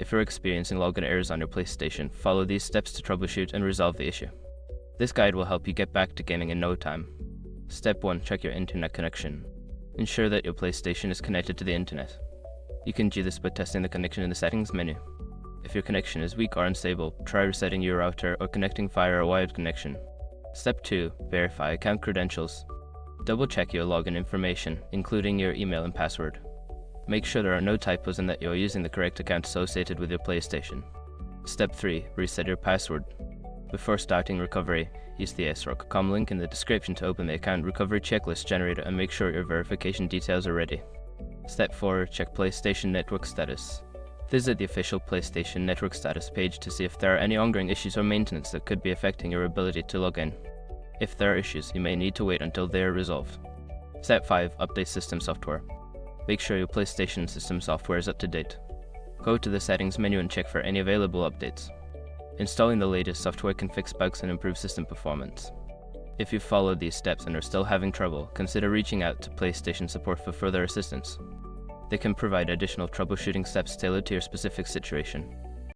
If you're experiencing login errors on your PlayStation, follow these steps to troubleshoot and resolve the issue. This guide will help you get back to gaming in no time. Step 1. Check your internet connection. Ensure that your PlayStation is connected to the internet. You can do this by testing the connection in the settings menu. If your connection is weak or unstable, try resetting your router or connecting via a wired connection. Step 2. Verify account credentials. Double check your login information, including your email and password. Make sure there are no typos and that you are using the correct account associated with your PlayStation. Step 3. Reset your password. Before starting recovery, use the srock.com link in the description to open the account recovery checklist generator and make sure your verification details are ready. Step 4. Check PlayStation network status. Visit the official PlayStation network status page to see if there are any ongoing issues or maintenance that could be affecting your ability to log in. If there are issues, you may need to wait until they are resolved. Step 5. Update system software. Make sure your PlayStation system software is up to date. Go to the settings menu and check for any available updates. Installing the latest software can fix bugs and improve system performance. If you follow these steps and are still having trouble, consider reaching out to PlayStation support for further assistance. They can provide additional troubleshooting steps tailored to your specific situation.